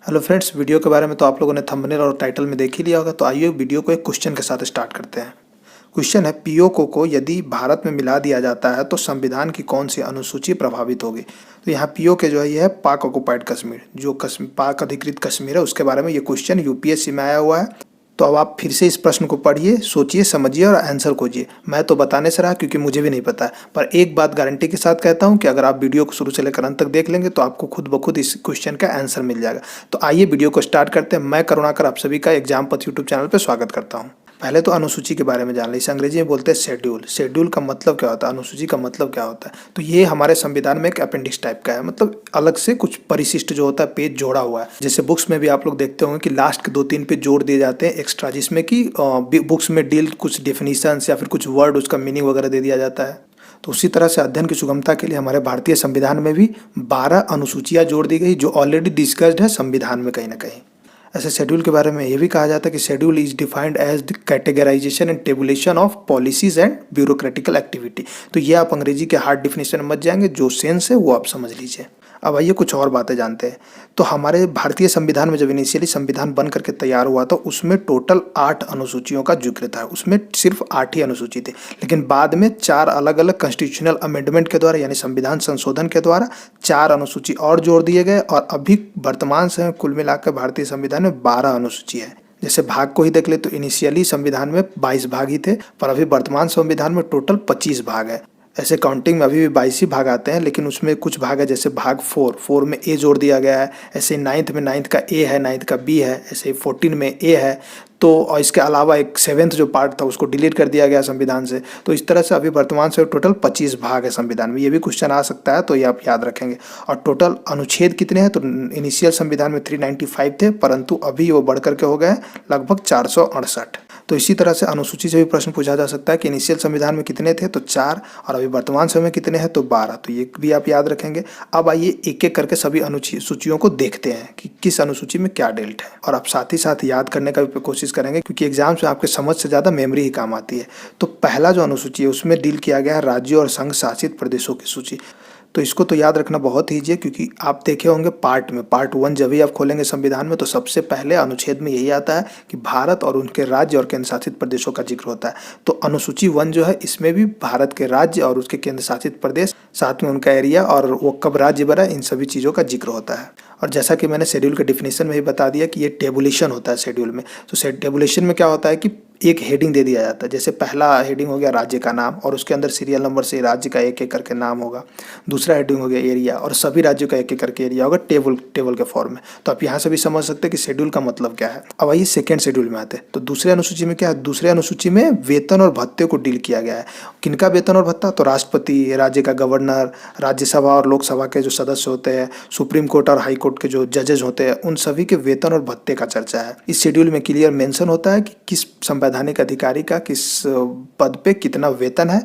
Hello friends, video के बारे में तो आप लोगों ने थंबनेल और टाइटल में देख ही लिया होगा। तो आइए वीडियो को एक क्वेश्चन के साथ स्टार्ट करते हैं। क्वेश्चन है, पीओके को यदि भारत में मिला दिया जाता है तो संविधान की कौन सी अनुसूची प्रभावित होगी। तो यहाँ पीओके जो है ये है पाक ऑक्युपाइड कश्मीर, जो पाक अधिकृत कश्मीर है उसके बारे में ये क्वेश्चन यूपीएससी में आया हुआ है। तो अब आप फिर से इस प्रश्न को पढ़िए, सोचिए, समझिए और आंसर खोजिए। मैं तो बताने से रहा क्योंकि मुझे भी नहीं पता है, पर एक बात गारंटी के साथ कहता हूँ कि अगर आप वीडियो को शुरू से लेकर अंत तक देख लेंगे तो आपको खुद ब खुद इस क्वेश्चन का आंसर मिल जाएगा। तो आइए वीडियो को स्टार्ट करते हैं। मैं करुणाकर आप सभी का एग्जाम पथ यूट्यूब चैनल पर स्वागत करता हूँ। पहले तो अनुसूची के बारे में जान लें। इसे अंग्रेजी में बोलते हैं शेड्यूल। शेड्यूल का मतलब क्या होता है, अनुसूची का मतलब क्या होता है। तो ये हमारे संविधान में एक अपेंडिक्स टाइप का है, मतलब अलग से कुछ परिशिष्ट जो होता है पेज जोड़ा हुआ है। जैसे बुक्स में भी आप लोग देखते होंगे कि लास्ट के 2-3 पेज जोड़ दिए जाते हैं एक्स्ट्रा, जिसमें कि बुक्स में डील कुछ डेफिनेशंस या फिर कुछ वर्ड उसका मीनिंग वगैरह दे दिया जाता है। तो उसी तरह से अध्ययन की सुगमता के लिए हमारे भारतीय संविधान में भी 12 अनुसूचियां जोड़ दी गई, जो ऑलरेडी डिस्कस्ड है संविधान में कहीं ना कहीं। ऐसे शेड्यूल के बारे में ये भी कहा जाता है कि schedule is defined as the categorization and tabulation of policies and bureaucratic activity. तो ये आप अंग्रेजी के हार्ड डिफिनेशन में मत जाएंगे, जो सेंस है वो आप समझ लीजिए। अब आइए कुछ और बातें जानते हैं। तो हमारे भारतीय संविधान में जब इनिशियली संविधान बन करके तैयार हुआ था उसमें टोटल 8 अनुसूचियों का जिक्र था। उसमें सिर्फ 8 ही अनुसूची थे, लेकिन बाद में 4 अलग अलग कॉन्स्टिट्यूशनल अमेंडमेंट के द्वारा यानी संविधान संशोधन के द्वारा 4 अनुसूची और जोड़ दिए गए, और अभी वर्तमान समय कुल मिलाकर भारतीय संविधान में 12 अनुसूची है। जैसे भाग को ही देख ले तो इनिशियली संविधान में 22 भाग ही थे, पर अभी वर्तमान संविधान में टोटल 25 भाग है। ऐसे काउंटिंग में अभी भी 22 ही भाग आते हैं, लेकिन उसमें कुछ भाग है, जैसे भाग 4 में ए जोड़ दिया गया है। ऐसे 9th में 9th का ए है, 9th का बी है। ऐसे 14 में ए है। तो और इसके अलावा एक 7th जो पार्ट था उसको डिलीट कर दिया गया संविधान से। तो इस तरह से अभी वर्तमान से टोटल 25 भाग है संविधान में। ये भी क्वेश्चन आ सकता है, तो ये आप याद रखेंगे। और टोटल अनुच्छेद कितने हैं, तो इनिशियल संविधान में 395 थे, परंतु अभी वो बढ़ करके हो गए लगभग 468। तो इसी तरह से अनुसूची से भी प्रश्न पूछा जा सकता है कि इनिशियल संविधान में कितने थे, तो 4, और अभी वर्तमान समय में कितने हैं, तो 12। तो ये भी आप याद रखेंगे। अब आइए एक एक करके सभी अनुसूचियों को देखते हैं कि किस अनुसूची में क्या डेल्ट है, और आप साथ ही साथ याद करने का भी कोशिश करेंगे, क्योंकि एग्जाम्स में आपके समझ से ज़्यादा मेमोरी ही काम आती है। तो पहला जो अनुसूची है उसमें डील किया गया है राज्यों और संघ शासित प्रदेशों की सूची। तो इसको तो याद रखना बहुत ईजी है, क्योंकि आप देखे होंगे पार्ट 1 जब भी आप खोलेंगे संविधान में तो सबसे पहले अनुच्छेद में यही आता है कि भारत और उनके राज्य और केंद्र शासित प्रदेशों का जिक्र होता है। तो अनुसूची 1 जो है इसमें भी भारत के राज्य और उसके केंद्र शासित प्रदेश, साथ में उनका एरिया और वो कब राज्य बना, इन सभी चीज़ों का जिक्र होता है। और जैसा कि मैंने शेड्यूल के डिफिनेशन में ही बता दिया कि ये टेबुलेशन होता है शेड्यूल में। तो टेबुलेशन में क्या होता है कि एक हेडिंग दे दिया जाता है। जैसे पहला हेडिंग हो गया राज्य का नाम, और उसके अंदर सीरियल नंबर से राज्य का एक एक करके नाम होगा। दूसरा हेडिंग हो गया एरिया, और सभी राज्यों का एक एक करके एरिया होगा टेबल के फॉर्म में। तो आप यहाँ से भी समझ सकते हैं कि शेड्यूल का मतलब क्या है। अब आइए सेकेंड शेड्यूल में आते हैं। तो दूसरे अनुसूची में क्या है, दूसरे अनुसूची में वेतन और भत्ते को डील किया गया है। किनका वेतन और भत्ता, तो राष्ट्रपति, राज्य का गवर्नर, राज्यसभा और लोकसभा के जो सदस्य होते हैं, सुप्रीम कोर्ट और हाई कोर्ट के जो जजेज होते हैं, उन सभी के वेतन और भत्ते का चर्चा है। इस शेड्यूल में क्लियर मेंशन होता है कि किस संवैधानिक अधिकारी का किस पद पे कितना वेतन है।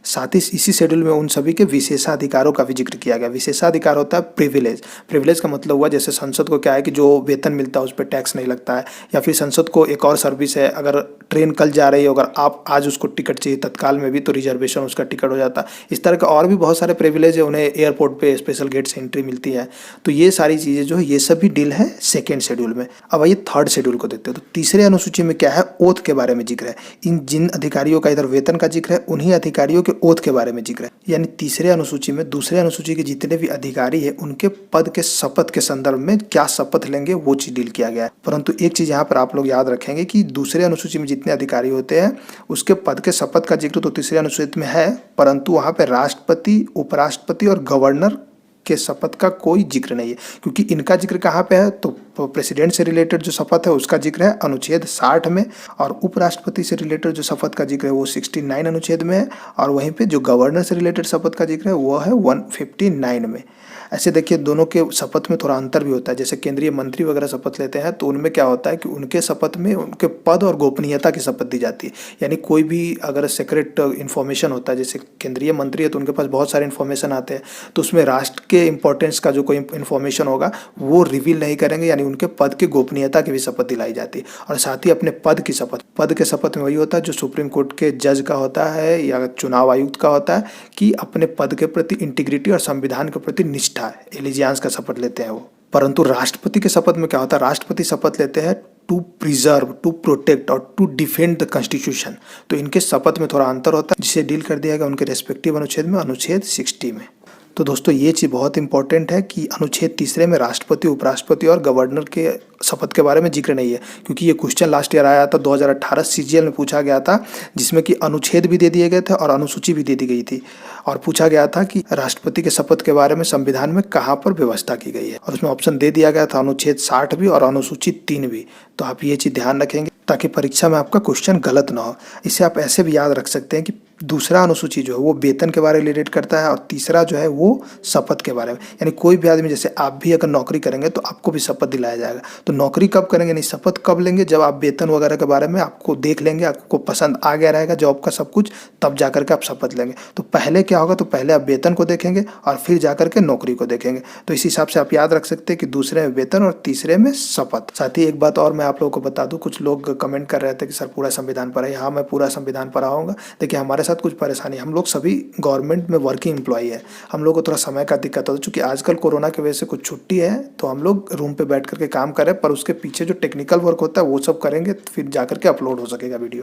साथ ही इसी शेड्यूल में उन सभी के विशेषाधिकारों का भी जिक्र किया गया। विशेषाधिकार होता है प्रिविलेज। प्रिविलेज का मतलब हुआ जैसे संसद को क्या है कि जो वेतन मिलता है उस पर टैक्स नहीं लगता है, या फिर संसद को एक और सर्विस है, अगर ट्रेन कल जा रही है, अगर आप आज उसको टिकट चाहिए तत्काल में भी, तो रिजर्वेशन उसका टिकट हो जाता है। इस तरह के और भी बहुत सारे प्रिविलेज है, उन्हें एयरपोर्ट पे स्पेशल गेट से एंट्री मिलती है। तो ये सारी चीज़ें जो है ये सभी डील है सेकेंड शेड्यूल में। अब आइए थर्ड शेड्यूल को देखते हैं। तो तीसरे अनुसूची में क्या है, ओथ के बारे में जिक्र है। इन जिन अधिकारियों का इधर वेतन का जिक्र है उन्हीं अधिकारियों के ओथ के बारे में जिक्र है। यानी तीसरे अनुसूची में दूसरे अनुसूची के जितने भी अधिकारी है उनके पद के शपथ के संदर्भ में क्या शपथ लेंगे वो चीज डील किया गया है। परंतु एक चीज यहाँ पर आप लोग याद रखेंगे कि दूसरे अनुसूची में जितने अधिकारी होते हैं उसके पद के शपथ का जिक्र तो तीसरे अनुसूची में है, परंतु वहां पर राष्ट्रपति, उपराष्ट्रपति और गवर्नर के शपथ का कोई जिक्र नहीं है। क्योंकि इनका जिक्र कहाँ पे है, तो प्रेसिडेंट से रिलेटेड जो शपथ है उसका जिक्र है अनुच्छेद 60 में, और उपराष्ट्रपति से रिलेटेड जो शपथ का जिक्र है वो 69 अनुच्छेद में है, और वहीं पे जो गवर्नर से रिलेटेड शपथ का जिक्र है वो है 159 में। ऐसे देखिए दोनों के शपथ में थोड़ा अंतर भी होता है। जैसे केंद्रीय मंत्री वगैरह शपथ लेते हैं तो उनमें क्या होता है कि उनके शपथ में उनके पद और गोपनीयता की शपथ दी जाती है। यानी कोई भी अगर सीक्रेट इन्फॉर्मेशन होता है, जैसे केंद्रीय मंत्री है तो उनके पास बहुत सारे इन्फॉर्मेशन आते हैं, तो उसमें राष्ट्र के इंपॉर्टेंस का जो कोई इन्फॉर्मेशन होगा वो रिवील नहीं करेंगे, यानी उनके पद की गोपनीयता की भी शपथ दिलाई जाती है। और साथ ही अपने पद की शपथ, पद के शपथ में वही होता है जो सुप्रीम कोर्ट के जज का होता है या चुनाव आयुक्त का होता है, कि अपने पद के प्रति इंटीग्रिटी और संविधान के प्रति निष्ठा, एलिजियंस का शपथ लेते हैं वो। परंतु राष्ट्रपति के शपथ में क्या होता है, राष्ट्रपति शपथ लेते हैं टू प्रिजर्व, टू प्रोटेक्ट और टू डिफेंड द कॉन्स्टिट्यूशन। तो इनके शपथ में थोड़ा अंतर होता है, जिसे डील कर दिया गया उनके रेस्पेक्टिव अनुच्छेद में, अनुच्छेद 60 में। तो दोस्तों ये चीज़ बहुत इंपॉर्टेंट है कि अनुच्छेद 3 में राष्ट्रपति, उपराष्ट्रपति और गवर्नर के शपथ के बारे में जिक्र नहीं है, क्योंकि ये क्वेश्चन लास्ट ईयर आया था 2018 सीजीएल में पूछा गया था, जिसमें कि अनुच्छेद भी दे दिए गए थे और अनुसूची भी दे दी गई थी, और पूछा गया था कि राष्ट्रपति के शपथ के बारे में संविधान में कहाँ पर व्यवस्था की गई है, और उसमें ऑप्शन दे दिया गया था अनुच्छेद 60 भी और अनुसूची 3 भी। तो आप ये चीज़ ध्यान रखेंगे ताकि परीक्षा में आपका क्वेश्चन गलत ना हो। इसे आप ऐसे भी याद रख सकते हैं कि दूसरा अनुसूची जो है वो वेतन के बारे में रिलेट करता है और तीसरा जो है वो शपथ के बारे में। यानी कोई भी आदमी, जैसे आप भी अगर नौकरी करेंगे तो आपको भी शपथ दिलाया जाएगा। तो नौकरी कब करेंगे, नहीं शपथ कब लेंगे, जब आप वेतन वगैरह के बारे में आपको देख लेंगे, आपको पसंद आ गया रहेगा जॉब का सब कुछ, तब जा करके आप शपथ लेंगे। तो पहले क्या होगा, तो पहले आप वेतन को देखेंगे और फिर जा करके नौकरी को देखेंगे। तो इस हिसाब से आप याद रख सकते हैं कि दूसरे में वेतन और तीसरे में शपथ। साथ ही एक बात और मैं आप लोगों को बता दूं, कुछ लोग कमेंट कर रहे थे कि सर पूरा संविधान पढ़ा है। हाँ, मैं पूरा संविधान पढ़ा होऊंगा। देखिए हमारे साथ कुछ परेशानी, हम लोग सभी गवर्नमेंट में वर्किंग एम्प्लॉई है, हम लोग को थोड़ा समय का दिक्कत होता है, चूँकि आजकल कोरोना की वजह से कुछ छुट्टी है तो हम लोग रूम पे बैठ करके काम कर रहे हैं, पर उसके पीछे जो टेक्निकल वर्क होता है वो सब करेंगे, फिर जा करके अपलोड हो सकेगा वीडियो।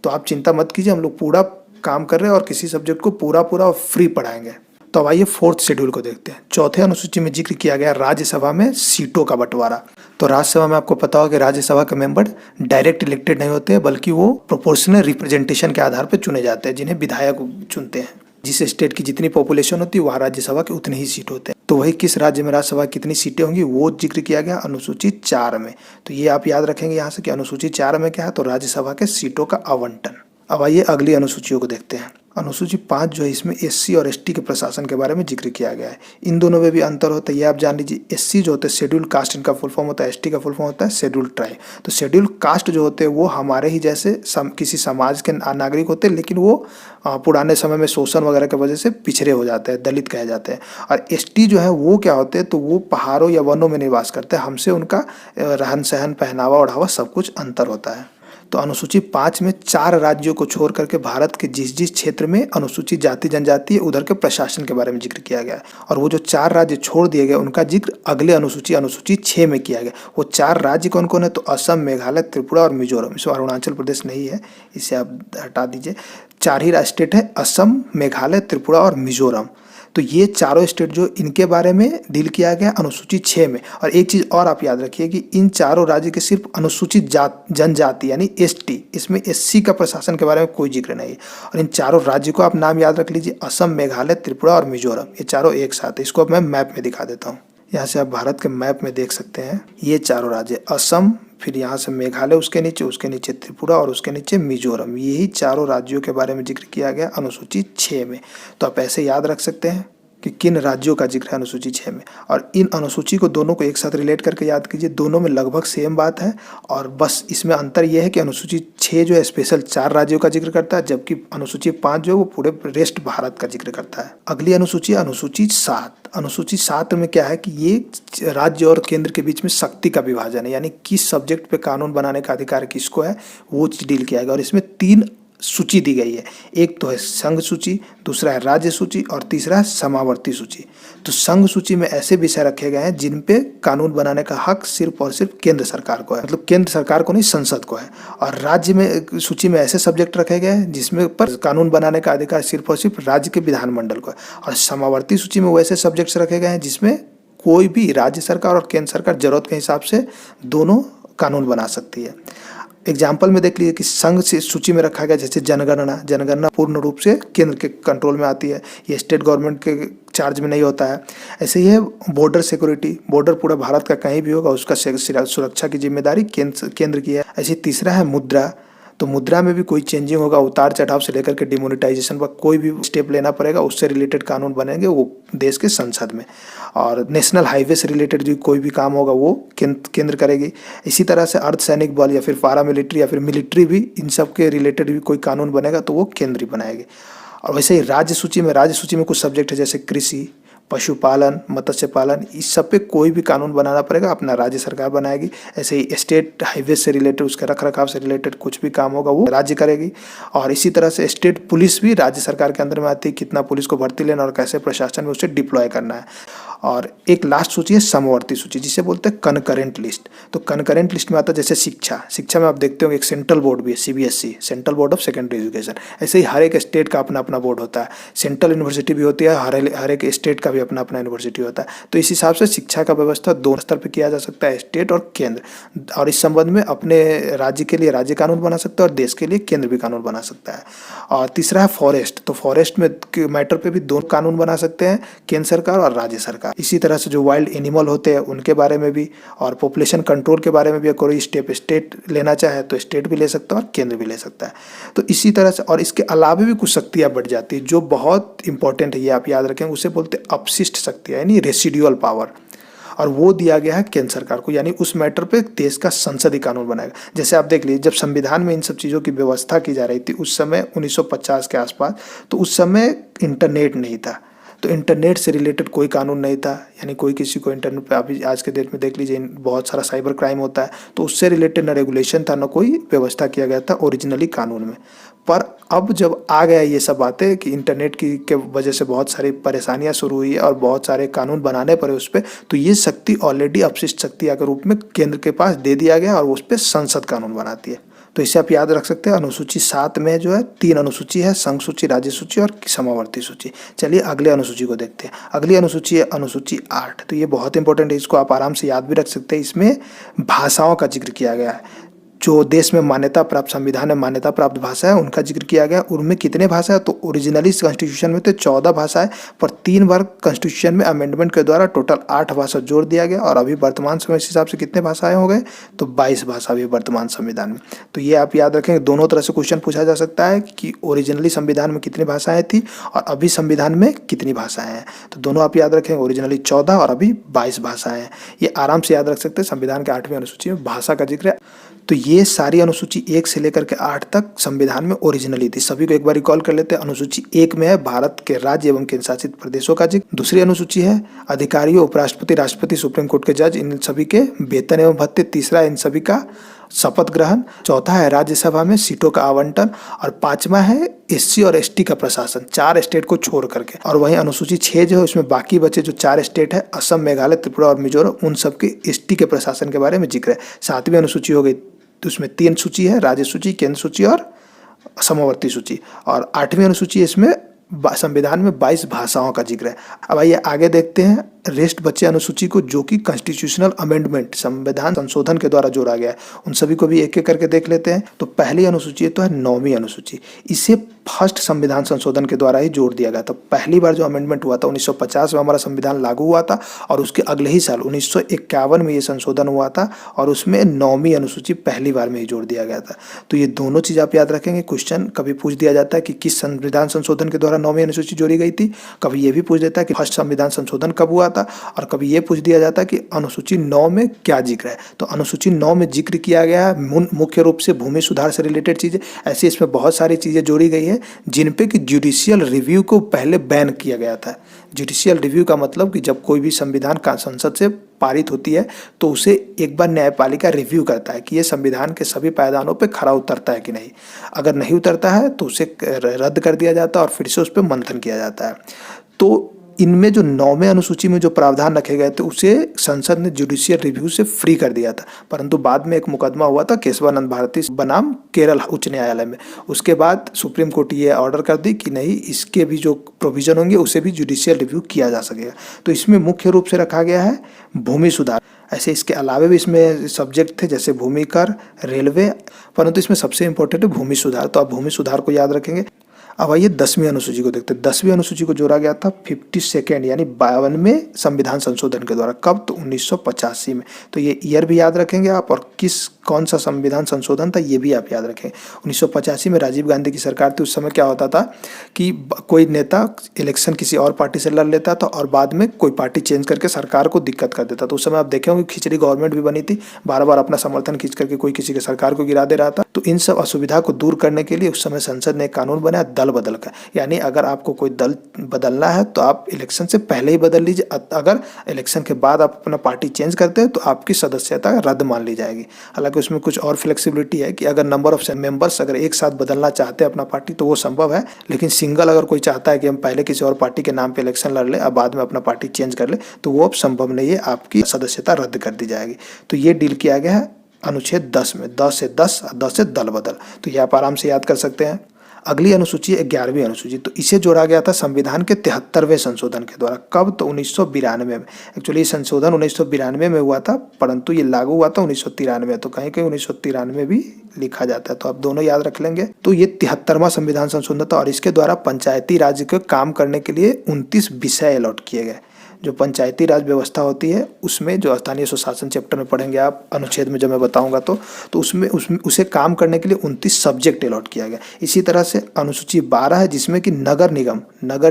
तो आप चिंता मत कीजिए, हम लोग पूरा काम कर रहे हैं और किसी सब्जेक्ट को पूरा पूरा फ्री पढ़ाएंगे। तो अब आइए फोर्थ शेड्यूल को देखते हैं। चौथे अनुसूची में जिक्र किया गया राज्यसभा में सीटों का बंटवारा। तो राज्यसभा में आपको पता होगा कि राज्यसभा के मेंबर डायरेक्ट इलेक्टेड नहीं होते, बल्कि वो प्रोपोर्शनल रिप्रेजेंटेशन के आधार पर चुने जाते हैं, जिन्हें विधायक चुनते हैं। जिस स्टेट की जितनी पॉपुलेशन होती है वहाँ राज्यसभा के उतने ही सीट होते हैं। तो वही किस राज्य में राज्यसभा कितनी सीटें होंगी वो जिक्र किया गया अनुसूची 4 में। तो ये आप याद रखेंगे यहाँ से कि अनुसूची 4 में क्या है, तो राज्यसभा के सीटों का आवंटन। अब आइए अगली अनुसूचियों को देखते हैं। अनुसूची 5 जो है, इसमें एससी और एसटी के प्रशासन के बारे में जिक्र किया गया है। इन दोनों में भी अंतर होता है, ये आप जान लीजिए। एससी जो होते हैं शेड्यूल कास्ट, इनका फुल फॉर्म होता है, एसटी का फुल फॉर्म होता है शेड्यूल ट्राइब। तो शेड्यूल कास्ट जो होते हैं वो हमारे ही जैसे किसी समाज के नागरिक होते हैं, लेकिन वो पुराने समय में शोषण वगैरह की वजह से पिछड़े हो जाते हैं, दलित कहे जाते हैं। और एसटी जो है वो क्या होते हैं, तो वो पहाड़ों या वनों में निवास करते हैं, हमसे उनका रहन सहन, पहनावा ओढ़ावा सब कुछ अंतर होता है। तो अनुसूची 5 में 4 राज्यों को छोड़ करके भारत के जिस जिस क्षेत्र में अनुसूचित जाति जनजाति है उधर के प्रशासन के बारे में जिक्र किया गया है। और वो जो 4 राज्य छोड़ दिए गए उनका जिक्र अगले अनुसूची 6 में किया गया। वो 4 राज्य कौन कौन है, तो असम, मेघालय, त्रिपुरा और मिजोरम। इसमें अरुणाचल प्रदेश नहीं है, इसे आप हटा दीजिए। 4 ही स्टेट है, असम, मेघालय, त्रिपुरा और मिजोरम। तो ये चारों स्टेट जो, इनके बारे में डील किया गया अनुसूची 6 में। और एक चीज़ और आप याद रखिए कि इन चारों राज्य के सिर्फ अनुसूचित जनजाति यानी एसटी, इसमें एससी का प्रशासन के बारे में कोई जिक्र नहीं है। और इन चारों राज्यों को आप नाम याद रख लीजिए, असम, मेघालय, त्रिपुरा और मिजोरम, ये चारों एक साथ है। इसको अब मैं मैप में दिखा देता हूँ। यहाँ से आप भारत के मैप में देख सकते हैं ये चारों राज्य, असम, फिर यहाँ से मेघालय, उसके नीचे त्रिपुरा और उसके नीचे मिजोरम। यही चारों राज्यों के बारे में जिक्र किया गया अनुसूची 6 में। तो आप ऐसे याद रख सकते हैं कि किन राज्यों का जिक्र है अनुसूची 6 में। और इन अनुसूची को दोनों को एक साथ रिलेट करके याद कीजिए, दोनों में लगभग सेम बात है। और बस इसमें अंतर यह है कि अनुसूची 6 जो है स्पेशल 4 राज्यों का जिक्र करता है, जबकि अनुसूची 5 जो है वो पूरे रेस्ट भारत का जिक्र करता है। अगली अनुसूची 7। अनुसूची 7 में क्या है कि ये राज्य और केंद्र के बीच में शक्ति का विभाजन है, यानी किस सब्जेक्ट पे कानून बनाने का अधिकार किसको है वो चीज डील किया गया। और इसमें 3 सूची दी गई है, एक तो है संघ सूची, दूसरा है राज्य सूची और तीसरा है समावर्ती सूची। तो संघ सूची में ऐसे विषय रखे गए हैं जिन पे कानून बनाने का हक सिर्फ और सिर्फ केंद्र सरकार को है, मतलब केंद्र सरकार को नहीं, संसद को है। और राज्य में सूची में ऐसे सब्जेक्ट रखे गए हैं जिसमें पर कानून बनाने का अधिकार सिर्फ और सिर्फ राज्य के विधानमंडल को है। और समावर्ती सूची में वैसे सब्जेक्ट्स रखे गए हैं जिसमें कोई भी राज्य सरकार और केंद्र सरकार जरूरत के हिसाब से दोनों कानून बना सकती है। एग्जाम्पल में देख लीजिए कि संघ से सूची में रखा गया जैसे जनगणना पूर्ण रूप से केंद्र के कंट्रोल में आती है, ये स्टेट गवर्नमेंट के चार्ज में नहीं होता है। ऐसे ही है बॉर्डर सिक्योरिटी, बॉर्डर पूरा भारत का कहीं भी होगा उसका सुरक्षा की जिम्मेदारी केंद्र की है। ऐसे तीसरा है मुद्रा, तो मुद्रा में भी कोई चेंजिंग होगा, उतार चढ़ाव से लेकर के डिमोनेटाइजेशन पर कोई भी स्टेप लेना पड़ेगा, उससे रिलेटेड कानून बनेंगे वो देश के संसद में। और नेशनल हाईवे से रिलेटेड जो कोई भी काम होगा वो केंद्र करेगी। इसी तरह से अर्धसैनिक बल या फिर पारा मिलिट्री या फिर मिलिट्री भी, इन सब के रिलेटेड भी कोई कानून बनेगा तो वो केंद्र ही बनाएगी। और वैसे ही राज्य सूची में कुछ सब्जेक्ट है जैसे कृषि, पशुपालन, मत्स्य पालन, इस सब पे कोई भी कानून बनाना पड़ेगा अपना राज्य सरकार बनाएगी। ऐसे ही स्टेट हाईवे से रिलेटेड, उसके रख रखाव से रिलेटेड कुछ भी काम होगा वो राज्य करेगी। और इसी तरह से स्टेट पुलिस भी राज्य सरकार के अंदर में आती है, कितना पुलिस को भर्ती लेना और कैसे प्रशासन में उसे डिप्लॉय करना है। और एक लास्ट सूची है समवर्ती सूची, जिसे बोलते हैं कनकरेंट लिस्ट। तो कनकरेंट लिस्ट में आता है जैसे शिक्षा में आप देखते होंगे एक सेंट्रल बोर्ड भी है, CBSE, central board of secondary education. ऐसे ही हर एक स्टेट का अपना अपना बोर्ड होता है, सेंट्रल यूनिवर्सिटी भी होती है, हर एक स्टेट का भी अपना अपना यूनिवर्सिटी होता है। तो इस हिसाब से शिक्षा का व्यवस्था दो स्तर पर किया जा सकता है, स्टेट और केंद्र। और इस संबंध में अपने राज्य के लिए राज्य कानून बना सकता है और देश के लिए केंद्र भी कानून बना सकता है। और तीसरा है फॉरेस्ट। तो फॉरेस्ट में मैटर पे भी दो कानून बना सकते हैं, केंद्र सरकार और राज्य सरकार। इसी तरह से जो वाइल्ड एनिमल होते हैं उनके बारे में भी, और पॉपुलेशन कंट्रोल के बारे में भी कोई स्टेप स्टेट लेना चाहे तो स्टेट भी ले सकता है और केंद्र भी ले सकता है। तो इसी तरह से और इसके अलावा भी कुछ शक्तियाँ बढ़ जाती है जो बहुत इंपॉर्टेंट है, ये आप याद रखें। उसे बोलते हैं अपशिष्ट शक्तियाँ, यानी रेसिडुअल पावर। और वो दिया गया है केंद्र सरकार को, यानी उस मैटर पे देश का संसदीय कानून बनाएगा। जैसे आप देख लीजिए, जब संविधान में इन सब चीज़ों की व्यवस्था की जा रही थी उस समय 1950 के आसपास, तो उस समय इंटरनेट नहीं था, तो इंटरनेट से रिलेटेड कोई कानून नहीं था। यानी कोई किसी को इंटरनेट पे, अभी आज के डेट में देख लीजिए बहुत सारा साइबर क्राइम होता है, तो उससे रिलेटेड ना रेगुलेशन था ना कोई व्यवस्था किया गया था ओरिजिनली कानून में। पर अब जब आ गया ये सब बातें कि इंटरनेट की के वजह से बहुत सारी परेशानियां शुरू हुई है और बहुत सारे कानून बनाने पड़े उस पर, तो ये शक्ति ऑलरेडी अपशिष्ट शक्ति के रूप में केंद्र के पास दे दिया गया और उस पर संसद कानून बनाती है। तो इसे आप याद रख सकते हैं। अनुसूची 7 में जो है 3 अनुसूची है, संघ सूची, राज्य सूची और समावर्ती सूची। चलिए अगले अनुसूची को देखते हैं। अगली अनुसूची है अनुसूची 8। तो ये बहुत इंपॉर्टेंट है, इसको आप आराम से याद भी रख सकते हैं। इसमें भाषाओं का जिक्र किया गया है, जो देश में मान्यता प्राप्त, संविधान में मान्यता प्राप्त भाषा है उनका जिक्र किया गया। उनमें कितने भाषा है, तो ओरिजिनली कॉन्स्टिट्यूशन में तो 14 भाषा है, पर 3 बार कॉन्स्टिट्यूशन में अमेंडमेंट के द्वारा टोटल 8 भाषा जोड़ दिया गया। और अभी वर्तमान समय के हिसाब से कितने भाषाएं हो गए, तो 22 भाषा भी वर्तमान संविधान में। तो ये आप याद रखेंगे, दोनों तरह से क्वेश्चन पूछा जा सकता है कि ओरिजिनली संविधान में कितनी भाषाएं थी और अभी संविधान में कितनी भाषाएं हैं। तो दोनों आप याद रखेंगे, ओरिजिनली 14 और अभी 22 भाषाएं हैं। ये आराम से याद रख सकते हैं, संविधान के 8वीं अनुसूची में भाषा का जिक्र है। तो ये सारी अनुसूची 1 से लेकर के 8 तक संविधान में ओरिजिनली थी। सभी को एक बार रिकॉल कर लेते हैं। अनुसूची 1 में है भारत के राज्य एवं केंद्र शासित प्रदेशों का जिक्र। दूसरी अनुसूची है अधिकारियों, उपराष्ट्रपति, राष्ट्रपति, सुप्रीम कोर्ट के जज, इन सभी के वेतन एवं भत्ते। तीसरा इन सभी का शपथ ग्रहण। चौथा है राज्यसभा में सीटों का आवंटन। और 5वां है एससी और एसटी का प्रशासन, 4 स्टेट को छोड़ करके। और वहीं अनुसूची 6 जो है उसमें बाकी बचे जो 4 स्टेट है, असम, मेघालय, त्रिपुरा और मिजोरम, उन सब के एसटी के प्रशासन के बारे में जिक्र है। 7वीं अनुसूची हो गई, तो उसमें 3 सूची है, राज्य सूची, केंद्र सूची और समवर्ती सूची। और 8वीं अनुसूची इसमें संविधान में 22 भाषाओं का जिक्र है। अब आइए आगे देखते हैं रेस्ट बचे अनुसूची को, जो कि कॉन्स्टिट्यूशनल अमेंडमेंट, संविधान संशोधन के द्वारा जोड़ा गया है। उन सभी को भी एक एक करके देख लेते हैं। तो पहली अनुसूची तो है 9वीं अनुसूची। इसे फर्स्ट संविधान संशोधन के द्वारा ही जोड़ दिया गया था। पहली बार जो अमेंडमेंट हुआ था 1950 में हमारा संविधान लागू हुआ था, और उसके अगले ही साल 1951 में ये संशोधन हुआ था, और उसमें 9वीं अनुसूची पहली बार में ही जोड़ दिया गया था। तो ये दोनों चीज़ आप याद रखेंगे। क्वेश्चन कभी पूछ दिया जाता है कि किस संविधान संशोधन के द्वारा 9वीं अनुसूची जोड़ी गई थी, कभी ये भी पूछ देता है कि फर्स्ट संविधान संशोधन कब हुआ था, और कभी ये पूछ दिया जाता है कि अनुसूची 9 में क्या जिक्र है। तो अनुसूची 9 में जिक्र किया गया है मुख्य रूप से भूमि सुधार से रिलेटेड चीज़ें। ऐसी इसमें बहुत सारी चीज़ें जोड़ी गई है जिन पे कि जुडिशियल रिव्यू को पहले बैन किया गया था। जुडिशियल रिव्यू का मतलब कि जब कोई भी संविधान का संसद से पारित होती है तो उसे एक बार न्यायपालिका रिव्यू करता है कि ये संविधान के सभी पायदानों पे खरा उतरता है कि नहीं। अगर नहीं उतरता है तो उसे रद्द कर दिया जाता है और फिर से उस पर मंथन किया जाता है। तो इनमें जो 9वें अनुसूची में जो प्रावधान रखे गए थे उसे संसद ने जुडिशियल रिव्यू से फ्री कर दिया था, परंतु बाद में एक मुकदमा हुआ था केशवानंद भारती बनाम केरल उच्च न्यायालय में। उसके बाद सुप्रीम कोर्ट ये ऑर्डर कर दी कि नहीं, इसके भी जो प्रोविजन होंगे उसे भी जुडिशियल रिव्यू किया जा सकेगा। तो इसमें मुख्य रूप से रखा गया है भूमि सुधार। ऐसे इसके अलावा भी इसमें सब्जेक्ट थे जैसे भूमि कर, रेलवे, परंतु इसमें सबसे इंपॉर्टेंट है भूमि सुधार। तो आप भूमि सुधार को याद रखेंगे। अब आइए 10वीं अनुसूची को देखते हैं। 10वीं अनुसूची को जोड़ा गया था 52 यानी 52वें संविधान संशोधन के द्वारा। कब? तो 1985 में। तो ये ईयर भी याद रखेंगे आप और किस कौन सा संविधान संशोधन था, ये भी आप याद रखें। 1985 में राजीव गांधी की सरकार थी। उस समय क्या होता था कि कोई नेता इलेक्शन किसी और पार्टी से लड़ लेता था और बाद में कोई पार्टी चेंज करके सरकार को दिक्कत कर देता। तो उस समय आप देखे होंगे खिचड़ी गवर्नमेंट भी बनी थी, बार बार अपना समर्थन खींच करके कोई किसी के सरकार को गिरा दे रहा था। तो इन सब असुविधा को दूर करने के लिए उस समय संसद ने एक कानून बनाया दल बदल का, यानी अगर आपको कोई दल बदलना है तो आप इलेक्शन से पहले ही बदल लीजिए, अगर इलेक्शन के बाद आप अपना पार्टी चेंज करते हैं तो आपकी सदस्यता रद्द मान ली जाएगी। हालांकि उसमें कुछ और फ्लेक्सिबिलिटी है कि अगर नंबर ऑफ मेंबर्स अगर एक साथ बदलना चाहते हैं अपना पार्टी तो वो संभव है, लेकिन सिंगल अगर कोई चाहता है कि हम पहले किसी और पार्टी के नाम पे इलेक्शन लड़ ले और बाद में अपना पार्टी चेंज कर ले तो वो अब संभव नहीं है, आपकी सदस्यता रद्द कर दी जाएगी। तो ये डील किया गया है अनुच्छेद 10 में, 10 से 10 और 10 से दल बदल। तो ये आप आराम से याद कर सकते हैं। अगली अनुसूची 11वीं अनुसूची, तो इसे जोड़ा गया था संविधान के 73वें संशोधन के द्वारा। कब? तो 1992 में। एक्चुअली संशोधन 1992 में हुआ था, परंतु ये लागू हुआ था 1993। तो कहीं कहीं 1993 भी लिखा जाता है, तो आप दोनों याद रख लेंगे। तो ये 73वां संविधान संशोधन था और इसके द्वारा पंचायती राज के काम करने के लिए 29 विषय अलॉट किए गए। जो पंचायती राज व्यवस्था होती है उसमें जो स्थानीय स्वशासन चैप्टर में पढ़ेंगे आप, अनुच्छेद में जब मैं बताऊंगा तो उसमें उसे काम करने के लिए 29 सब्जेक्ट अलॉट किया गया। इसी तरह से अनुसूची 12 है जिसमें कि नगर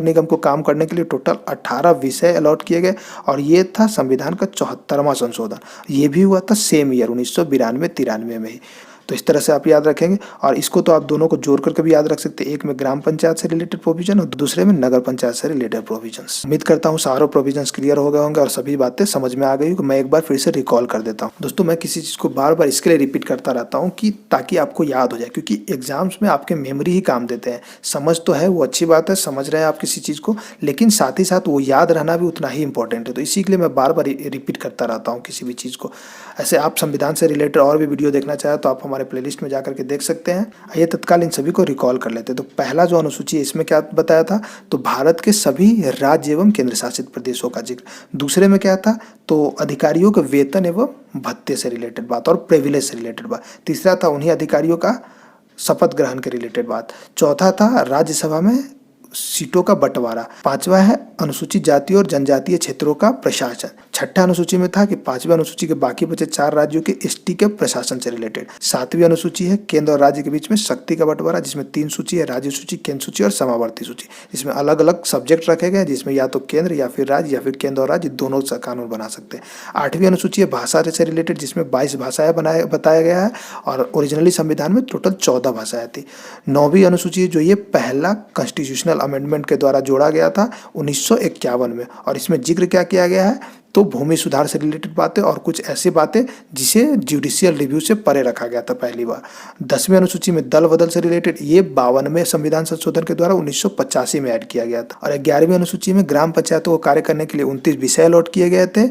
निगम को काम करने के लिए टोटल 18 विषय अलॉट किए गए और ये था संविधान का 74वां संशोधन। ये भी हुआ था सेम ईयर 1992-93 में ही। तो इस तरह से आप याद रखेंगे और इसको तो आप दोनों को जोड़ करके भी याद रख सकते हैं, एक में ग्राम पंचायत से रिलेटेड प्रोविजन और दूसरे में नगर पंचायत से रिलेटेड प्रोविजंस। उम्मीद करता हूँ सारे प्रोविजंस क्लियर हो गए होंगे और सभी बातें समझ में आ गई। मैं एक बार फिर से रिकॉल कर देता हूँ। दोस्तों मैं किसी चीज़ को बार बार इसके लिए रिपीट करता रहता हूँ कि ताकि आपको याद हो जाए, क्योंकि एग्जाम्स में आपके मेमोरी ही काम देते हैं। समझ तो है, वो अच्छी बात है, समझ रहे हैं आप किसी चीज़ को, लेकिन साथ ही साथ वो याद रहना भी उतना ही इंपॉर्टेंट है। तो इसी के लिए मैं बार बार रिपीट करता रहता हूँ किसी भी चीज़ को। ऐसे आप संविधान से रिलेटेड और भी वीडियो देखना चाहें तो आप हमारे प्लेलिस्ट में जाकर के देख सकते हैं। आइए तत्काल इन सभी को रिकॉल कर लेते हैं। तो पहला जो अनुसूची है इसमें क्या बताया था, तो भारत के सभी राज्य एवं केंद्र शासित प्रदेशों का जिक्र। दूसरे में क्या था, तो अधिकारियों के वेतन एवं भत्ते से रिलेटेड बात और प्रिविलेज से रिलेटेड बात। तीसरा था उन्हीं अधिकारियों का शपथ ग्रहण के रिलेटेड बात। चौथा था राज्यसभा में सीटों का बंटवारा। पांचवा है अनुसूचित जाति और जनजातीय क्षेत्रों का प्रशासन। छठा अनुसूची में था कि पांचवी अनुसूची के बाकी बचे 4 राज्यों के एसटी के प्रशासन से रिलेटेड। 7वीं अनुसूची है केंद्र और राज्य के बीच में शक्ति का बंटवारा, जिसमें 3 सूची है, राज्य सूची, केंद्र सूची और समावर्ती सूची, जिसमें अलग अलग सब्जेक्ट रखे गए, जिसमें या तो केंद्र या फिर राज्य या फिर केंद्र और राज्य दोनों कानून बना सकते हैं। 8वीं अनुसूची है भाषा से रिलेटेड, जिसमें 22 भाषाएं बताया गया है और ओरिजिनली संविधान में टोटल 14 भाषाएं थी। 9वीं अनुसूची जो ये पहला कॉन्स्टिट्यूशनल अमेंडमेंट के द्वारा जोड़ा गया था 1951 में, और इसमें जिक्र क्या किया गया है, तो भूमि सुधार से रिलेटेड बातें और कुछ ऐसी बातें जिसे जुडिशियल रिव्यू से परे रखा गया था पहली बार। 10वीं अनुसूची में दल बदल से रिलेटेड, ये 52वें संविधान संशोधन के द्वारा 1985 में ऐड किया गया था। और 11वीं अनुसूची में ग्राम पंचायतों को कार्य करने के लिए 29 विषय अलॉट किए गए थे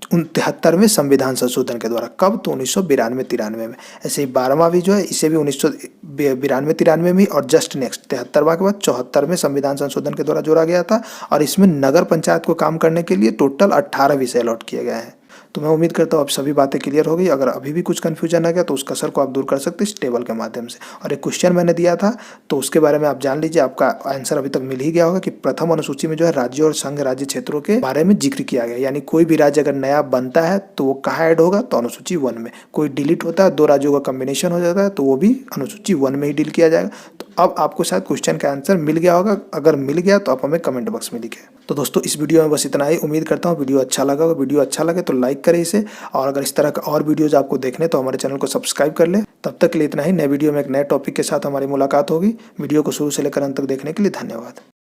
73वें संविधान संशोधन के द्वारा। कब? तो 1992-93 में। ऐसे ही 12वां भी जो है इसे भी 1992-93 में और जस्ट नेक्स्ट 73वां के बाद 74वें संविधान संशोधन के द्वारा जोड़ा गया था और इसमें नगर पंचायत को काम करने के लिए टोटल 18 विषय अलॉट किए गए हैं। तो मैं उम्मीद करता हूँ अब सभी बातें क्लियर हो गई। अगर अभी भी कुछ कन्फ्यूजन आ गया तो उस कसर को आप दूर कर सकते हैं इस टेबल के माध्यम से। और एक क्वेश्चन मैंने दिया था तो उसके बारे में आप जान लीजिए, आपका आंसर अभी तक मिल ही गया होगा कि प्रथम अनुसूची में जो है राज्यों और संघ राज्य क्षेत्रों के बारे में जिक्र किया गया, यानी कोई भी राज्य अगर नया बनता है तो वो कहाँ ऐड होगा, तो अनुसूची 1 में। कोई डिलीट होता है, 2 राज्यों का कॉम्बिनेशन हो जाता है तो वो भी अनुसूची 1 में ही डील किया जाएगा। तो अब आपको शायद क्वेश्चन का आंसर मिल गया होगा, अगर मिल गया तो आप हमें कमेंट बॉक्स में लिखें। तो दोस्तों इस वीडियो में बस इतना ही। उम्मीद करता हूँ वीडियो अच्छा लगा होगा। वीडियो अच्छा लगे तो लाइक करें इसे, और अगर इस तरह का और वीडियोज आपको देखने तो हमारे चैनल को सब्सक्राइब कर लें। तब तक के लिए इतना ही। नए वीडियो में एक नए टॉपिक के साथ हमारी मुलाकात होगी। वीडियो को शुरू से लेकर अंत तक देखने के लिए धन्यवाद।